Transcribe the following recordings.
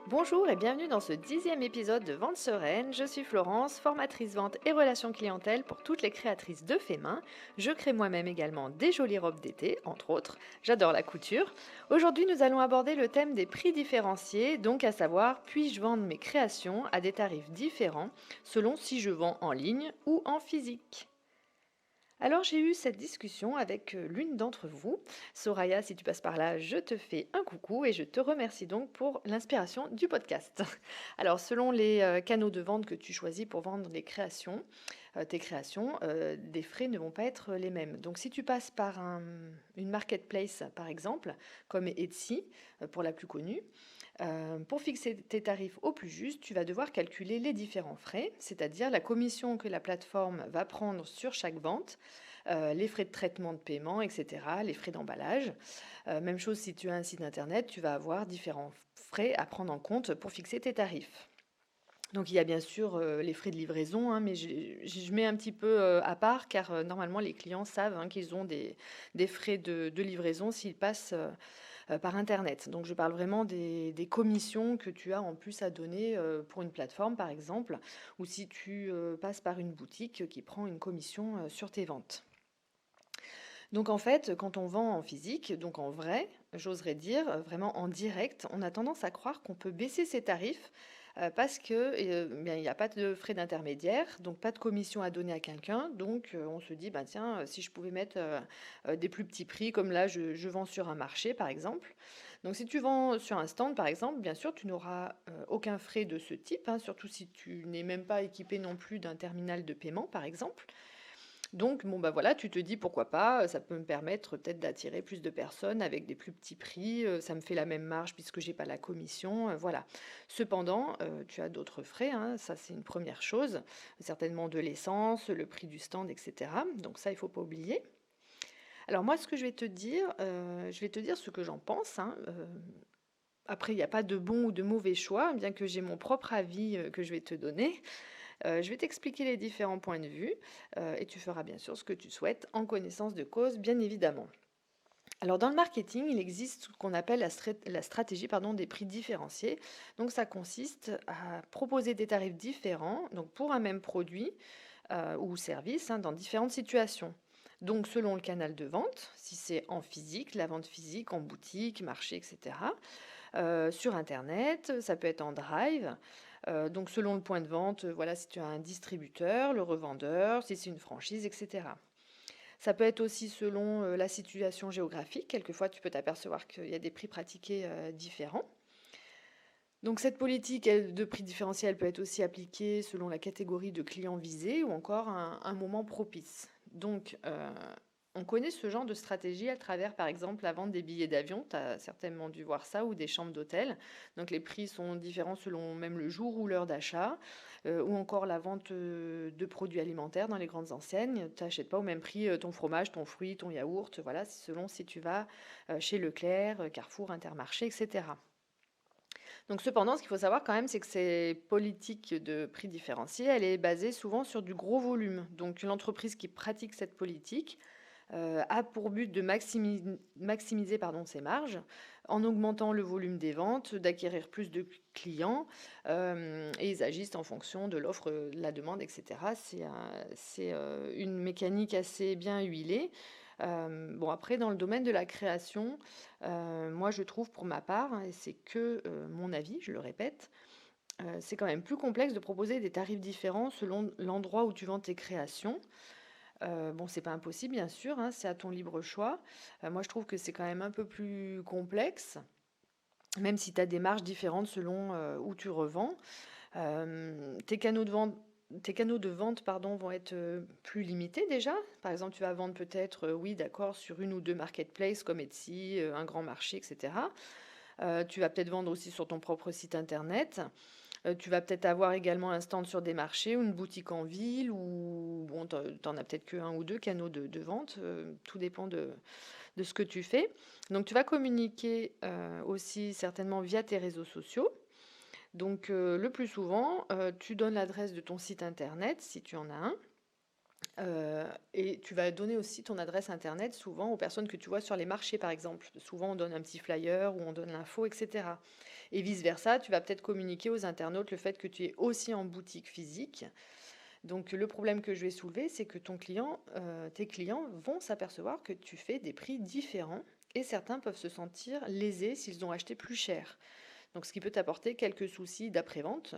Bonjour et bienvenue dans ce 10e épisode de Vente Sereine. Je suis Florence, formatrice vente et relations clientèle pour toutes les créatrices de faits main. Je crée moi-même également des jolies robes d'été, entre autres. J'adore la couture. Aujourd'hui, nous allons aborder le thème des prix différenciés, donc à savoir, puis-je vendre mes créations à des tarifs différents selon si je vends en ligne ou en physique. Alors j'ai eu cette discussion avec l'une d'entre vous. Soraya, si tu passes par là, je te fais un coucou et je te remercie donc pour l'inspiration du podcast. Alors selon les canaux de vente que tu choisis pour vendre tes créations, des frais ne vont pas être les mêmes. Donc si tu passes par une marketplace par exemple, comme Etsy pour la plus connue, pour fixer tes tarifs au plus juste, tu vas devoir calculer les différents frais, c'est-à-dire la commission que la plateforme va prendre sur chaque vente, les frais de traitement de paiement, etc., les frais d'emballage. Même chose si tu as un site internet, tu vas avoir différents frais à prendre en compte pour fixer tes tarifs. Donc il y a bien sûr les frais de livraison, hein, mais je mets un petit peu à part car normalement les clients savent qu'ils ont des frais de livraison s'ils passent par Internet. Donc je parle vraiment des commissions que tu as en plus à donner pour une plateforme par exemple, ou si tu passes par une boutique qui prend une commission sur tes ventes. Donc en fait, quand on vend en physique, donc en vrai, j'oserais dire, vraiment en direct, on a tendance à croire qu'on peut baisser ses tarifs parce que bien, il n'y a pas de frais d'intermédiaire, donc pas de commission à donner à quelqu'un. Donc on se dit, bah, tiens, si je pouvais mettre des plus petits prix, comme là je vends sur un marché par exemple. Donc si tu vends sur un stand par exemple, bien sûr, tu n'auras aucun frais de ce type, hein, surtout si tu n'es même pas équipé non plus d'un terminal de paiement par exemple. Donc, bon, bah voilà, tu te dis pourquoi pas, ça peut me permettre peut-être d'attirer plus de personnes avec des plus petits prix, ça me fait la même marge puisque j'ai pas la commission, voilà. Cependant, tu as d'autres frais, hein, ça c'est une première chose, certainement de l'essence, le prix du stand, etc. Donc ça, il faut pas oublier. Alors moi, ce que je vais te dire, je vais te dire ce que j'en pense, hein, après, il n'y a pas de bon ou de mauvais choix, bien que j'ai mon propre avis que je vais te donner. Je vais t'expliquer les différents points de vue et tu feras bien sûr ce que tu souhaites en connaissance de cause, bien évidemment. Alors dans le marketing, il existe ce qu'on appelle la stratégie des prix différenciés. Donc ça consiste à proposer des tarifs différents donc pour un même produit ou service dans différentes situations. Donc selon le canal de vente, si c'est en physique, la vente physique, en boutique, marché, etc. Sur Internet, ça peut être en drive. Donc selon le point de vente, voilà, si tu as un distributeur, le revendeur, si c'est une franchise, etc. Ça peut être aussi selon la situation géographique. Quelquefois, tu peux t'apercevoir qu'il y a des prix pratiqués différents. Donc cette politique de prix différentiel peut être aussi appliquée selon la catégorie de clients visés ou encore un moment propice. Donc on connaît ce genre de stratégie à travers par exemple la vente des billets d'avion, tu as certainement dû voir ça, ou des chambres d'hôtel. Donc les prix sont différents selon même le jour ou l'heure d'achat, ou encore la vente de produits alimentaires dans les grandes enseignes. Tu n'achètes pas au même prix ton fromage, ton fruit, ton yaourt, voilà, selon si tu vas chez Leclerc, Carrefour, Intermarché, etc. Donc cependant, ce qu'il faut savoir quand même, c'est que ces politiques de prix différenciés, elle est basée souvent sur du gros volume. Donc une entreprise qui pratique cette politique a pour but de maximiser ses marges en augmentant le volume des ventes, d'acquérir plus de clients, et ils agissent en fonction de l'offre, de la demande, etc. C'est une mécanique assez bien huilée. Bon, après, dans le domaine de la création, moi je trouve pour ma part, hein, et c'est que mon avis, je le répète, c'est quand même plus complexe de proposer des tarifs différents selon l'endroit où tu vends tes créations. Bon, c'est pas impossible, bien sûr, hein, c'est à ton libre choix. Moi, je trouve que c'est quand même un peu plus complexe, même si tu as des marges différentes selon où tu revends. Tes canaux de vente pardon, vont être plus limités déjà. Par exemple, tu vas vendre peut-être, oui, d'accord, sur une ou deux marketplaces comme Etsy, un grand marché, etc. Tu vas peut-être vendre aussi sur ton propre site internet. Tu vas peut-être avoir également un stand sur des marchés ou une boutique en ville ou bon, tu en as peut-être qu'un ou deux canaux de vente, tout dépend de ce que tu fais. Donc tu vas communiquer aussi certainement via tes réseaux sociaux. Donc le plus souvent, tu donnes l'adresse de ton site internet si tu en as un. Et tu vas donner aussi ton adresse internet souvent aux personnes que tu vois sur les marchés par exemple. Souvent on donne un petit flyer ou on donne l'info, etc. Et vice-versa, tu vas peut-être communiquer aux internautes le fait que tu es aussi en boutique physique. Donc le problème que je vais soulever, c'est que tes clients vont s'apercevoir que tu fais des prix différents et certains peuvent se sentir lésés s'ils ont acheté plus cher. Donc ce qui peut t'apporter quelques soucis d'après-vente,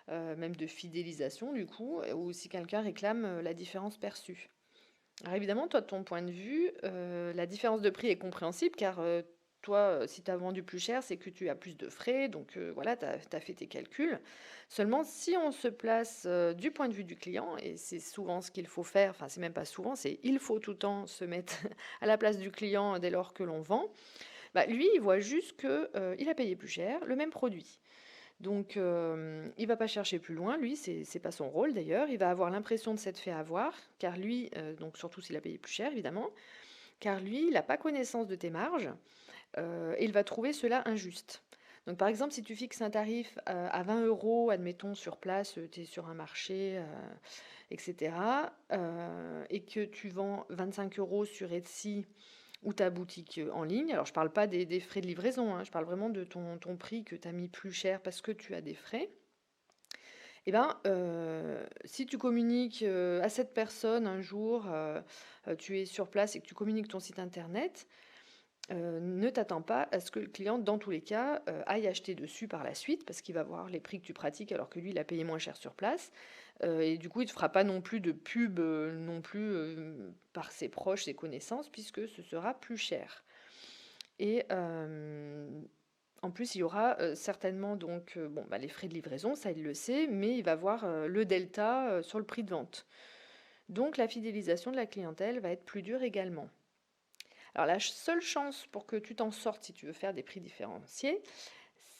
même de fidélisation du coup, ou si quelqu'un réclame la différence perçue. Alors évidemment, toi, de ton point de vue, la différence de prix est compréhensible car toi, si tu as vendu plus cher, c'est que tu as plus de frais, donc voilà, tu as fait tes calculs. Seulement, si on se place du point de vue du client, et c'est souvent ce qu'il faut faire, enfin c'est même pas souvent, c'est il faut tout le temps se mettre à la place du client dès lors que l'on vend, bah, lui, il voit juste que il a payé plus cher le même produit. Donc, il va pas chercher plus loin, lui, c'est pas son rôle d'ailleurs. Il va avoir l'impression de s'être fait avoir, car lui, donc surtout s'il a payé plus cher évidemment, car lui, il n'a pas connaissance de tes marges, et il va trouver cela injuste. Donc par exemple, si tu fixes un tarif, à 20 €, admettons sur place, tu es sur un marché, et cetera, et que tu vends 25 € sur Etsy ou ta boutique en ligne. Alors, je parle pas des frais de livraison, hein, je parle vraiment de ton prix que tu as mis plus cher parce que tu as des frais. Et ben, si tu communiques à cette personne un jour, tu es sur place et que tu communiques ton site internet, ne t'attends pas à ce que le client, dans tous les cas, aille acheter dessus par la suite parce qu'il va voir les prix que tu pratiques alors que lui, il a payé moins cher sur place. Et du coup, il ne te fera pas non plus de pub non plus par ses proches, ses connaissances, puisque ce sera plus cher. Et en plus, il y aura certainement donc bon, bah, les frais de livraison, ça il le sait, mais il va voir le delta sur le prix de vente. Donc la fidélisation de la clientèle va être plus dure également. Alors la seule chance pour que tu t'en sortes si tu veux faire des prix différenciés,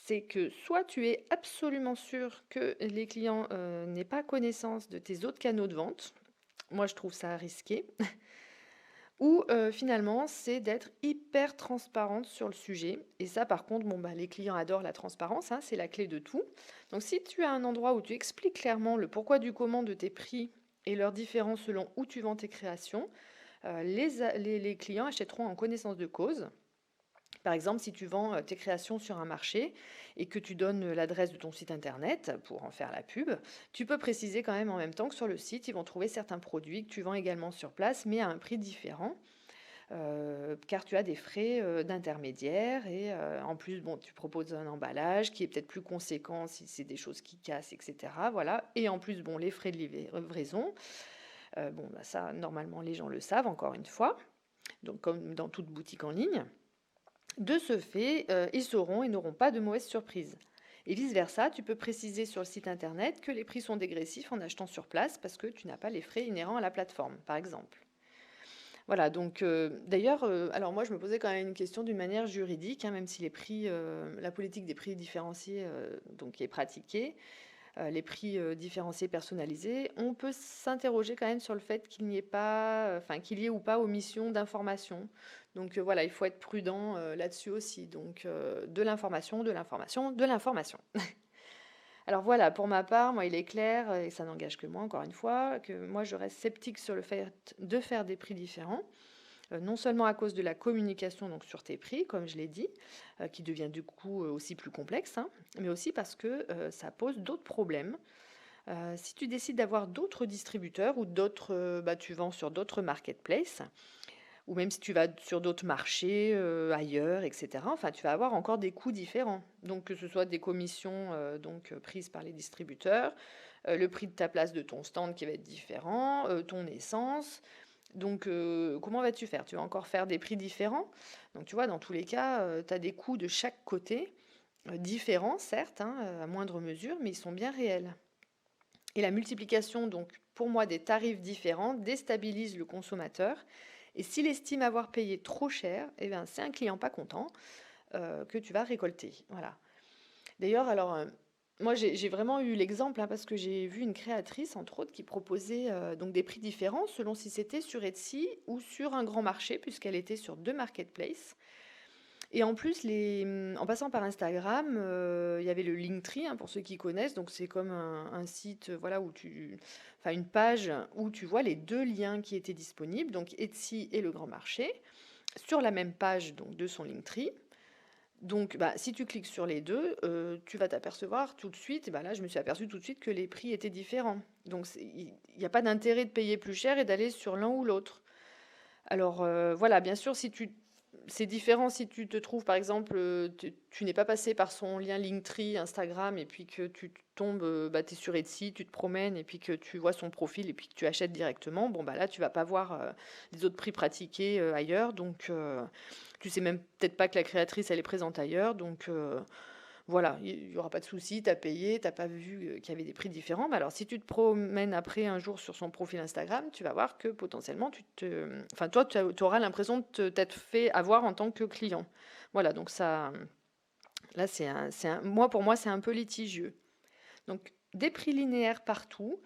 c'est que soit tu es absolument sûr que les clients n'aient pas connaissance de tes autres canaux de vente. Moi, je trouve ça risqué. Ou finalement, c'est d'être hyper transparente sur le sujet. Et ça, par contre, bon, bah, les clients adorent la transparence, hein, c'est la clé de tout. Donc si tu as un endroit où tu expliques clairement le pourquoi du comment de tes prix et leurs différences selon où tu vends tes créations, les clients achèteront en connaissance de cause. Par exemple, si tu vends tes créations sur un marché et que tu donnes l'adresse de ton site internet pour en faire la pub, tu peux préciser quand même en même temps que sur le site, ils vont trouver certains produits que tu vends également sur place, mais à un prix différent, car tu as des frais d'intermédiaire et en plus, bon, tu proposes un emballage qui est peut-être plus conséquent si c'est des choses qui cassent, etc. Voilà. Et en plus, bon, les frais de livraison, bon, bah, ça, normalement, les gens le savent, encore une fois, donc comme dans toute boutique en ligne. De ce fait, ils sauront et n'auront pas de mauvaises surprises. Et vice-versa, tu peux préciser sur le site internet que les prix sont dégressifs en achetant sur place parce que tu n'as pas les frais inhérents à la plateforme, par exemple. Voilà, donc d'ailleurs, alors moi je me posais quand même une question d'une manière juridique, hein, même si la politique des prix différenciés donc est pratiquée, les prix différenciés personnalisés, on peut s'interroger quand même sur le fait qu'il n'y ait pas, enfin qu'il y ait ou pas omission d'information. Donc voilà, il faut être prudent là-dessus aussi. Donc de l'information, de l'information, de l'information. Alors voilà, pour ma part, moi il est clair, et ça n'engage que moi encore une fois, que moi je reste sceptique sur le fait de faire des prix différents. Non seulement à cause de la communication donc sur tes prix, comme je l'ai dit, qui devient du coup aussi plus complexe, hein, mais aussi parce que ça pose d'autres problèmes. Si tu décides d'avoir d'autres distributeurs ou bah, tu vends sur d'autres marketplaces, ou même si tu vas sur d'autres marchés ailleurs, etc. Enfin, tu vas avoir encore des coûts différents. Donc, que ce soit des commissions prises par les distributeurs, le prix de ta place de ton stand qui va être différent, ton essence. Donc, comment vas-tu faire? Tu vas encore faire des prix différents. Donc, tu vois, dans tous les cas, tu as des coûts de chaque côté, différents, certes, hein, à moindre mesure, mais ils sont bien réels. Et la multiplication, donc, pour moi, des tarifs différents déstabilise le consommateur. Et s'il estime avoir payé trop cher, eh bien, c'est un client pas content que tu vas récolter. Voilà. D'ailleurs, alors, moi, j'ai vraiment eu l'exemple, hein, parce que j'ai vu une créatrice, entre autres, qui proposait donc des prix différents selon si c'était sur Etsy ou sur un grand marché, puisqu'elle était sur deux marketplaces. Et en plus, en passant par Instagram, il y avait le Linktree, hein, pour ceux qui connaissent. Donc, c'est comme un site, voilà, enfin, une page où tu vois les deux liens qui étaient disponibles, donc Etsy et le grand marché, sur la même page donc, de son Linktree. Donc, si tu cliques sur les deux, tu vas t'apercevoir tout de suite, et là, je me suis aperçue tout de suite que les prix étaient différents. Donc, il n'y a pas d'intérêt de payer plus cher et d'aller sur l'un ou l'autre. Alors voilà, bien sûr, c'est différent si tu te trouves, par exemple, tu n'es pas passé par son lien Linktree, Instagram, et puis que tu tombes, tu es sur Etsy, tu te promènes, et puis que tu vois son profil, et puis que tu achètes directement. Bon, là, tu vas pas voir les autres prix pratiqués ailleurs, donc tu sais même peut-être pas que la créatrice, elle est présente ailleurs, donc voilà, il n'y aura pas de souci, tu as payé, tu pas vu qu'il y avait des prix différents. Mais alors, si tu te promènes après un jour sur son profil Instagram, tu vas voir que potentiellement, enfin, toi, tu auras l'impression de t'être fait avoir en tant que client. Voilà, donc ça, là, moi, pour moi, c'est un peu litigieux. Donc, des prix linéaires partout.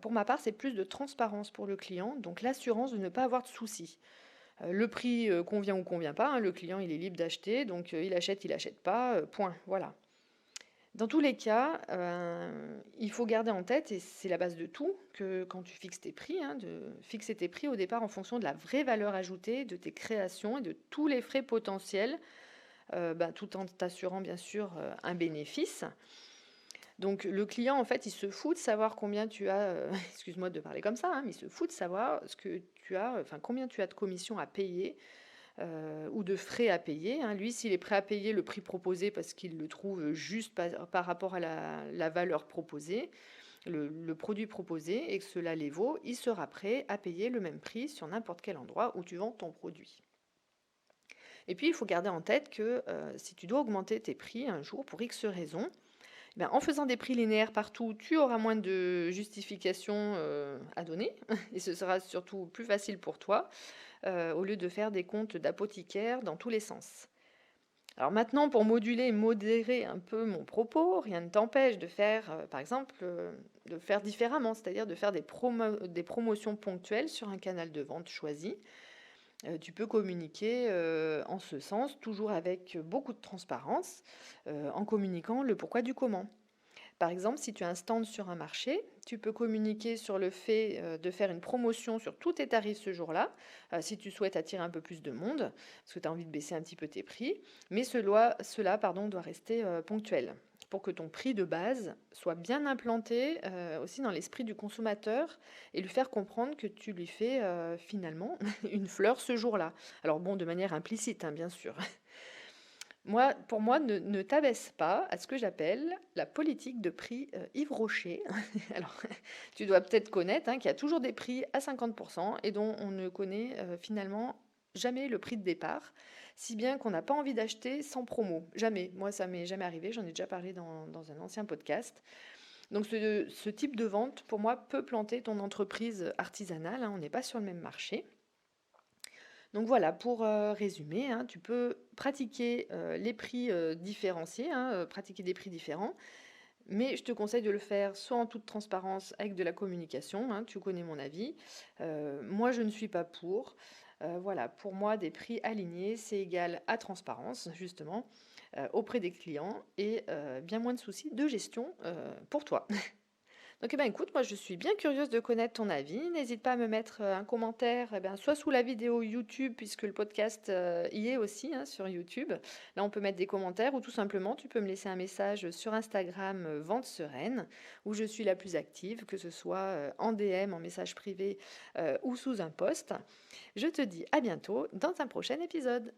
Pour ma part, c'est plus de transparence pour le client, donc l'assurance de ne pas avoir de soucis. Le prix convient ou convient pas, hein, le client il est libre d'acheter, donc il achète pas, point, voilà. Dans tous les cas, il faut garder en tête, et c'est la base de tout, que quand tu fixes tes prix, hein, de fixer tes prix au départ en fonction de la vraie valeur ajoutée de tes créations et de tous les frais potentiels, tout en t'assurant bien sûr un bénéfice. Donc le client, en fait, il se fout de savoir combien tu as, excuse-moi de parler comme ça, hein, mais il se fout de savoir ce que tu as, enfin combien tu as de commissions à payer ou de frais à payer, hein. Lui, s'il est prêt à payer le prix proposé parce qu'il le trouve juste par rapport à la valeur proposée, le produit proposé, et que cela les vaut, il sera prêt à payer le même prix sur n'importe quel endroit où tu vends ton produit. Et puis, il faut garder en tête que si tu dois augmenter tes prix un jour pour X raisons, en faisant des prix linéaires partout, tu auras moins de justifications à donner et ce sera surtout plus facile pour toi au lieu de faire des comptes d'apothicaire dans tous les sens. Alors maintenant, pour moduler et modérer un peu mon propos, rien ne t'empêche de faire, par exemple, de faire différemment, c'est-à-dire de faire des promotions ponctuelles sur un canal de vente choisi. Tu peux communiquer en ce sens, toujours avec beaucoup de transparence, en communiquant le pourquoi du comment. Par exemple, si tu as un stand sur un marché, tu peux communiquer sur le fait de faire une promotion sur tous tes tarifs ce jour-là, si tu souhaites attirer un peu plus de monde, parce que tu as envie de baisser un petit peu tes prix, mais cela doit rester ponctuel pour que ton prix de base soit bien implanté aussi dans l'esprit du consommateur et lui faire comprendre que tu lui fais finalement une fleur ce jour-là. Alors bon, de manière implicite, hein, bien sûr. Pour moi, ne t'abaisse pas à ce que j'appelle la politique de prix Yves Rocher. Alors, tu dois peut-être connaître qu'il y a toujours des prix à 50% et dont on ne connaît finalement jamais le prix de départ, si bien qu'on n'a pas envie d'acheter sans promo. Jamais. Moi, ça m'est jamais arrivé. J'en ai déjà parlé dans un ancien podcast. Donc, ce type de vente, pour moi, peut planter ton entreprise artisanale, hein. On n'est pas sur le même marché. Donc voilà, pour résumer, hein, tu peux pratiquer les prix différenciés, hein, pratiquer des prix différents, mais je te conseille de le faire soit en toute transparence avec de la communication, hein, tu connais mon avis. Moi, je ne suis pas pour. Voilà, pour moi, des prix alignés, c'est égal à transparence, justement, auprès des clients et bien moins de soucis de gestion pour toi. Donc, écoute, moi, je suis bien curieuse de connaître ton avis. N'hésite pas à me mettre un commentaire, soit sous la vidéo YouTube, puisque le podcast y est aussi, hein, sur YouTube. Là, on peut mettre des commentaires, ou tout simplement, tu peux me laisser un message sur Instagram Vente Sereine, où je suis la plus active, que ce soit en DM, en message privé ou sous un post. Je te dis à bientôt dans un prochain épisode.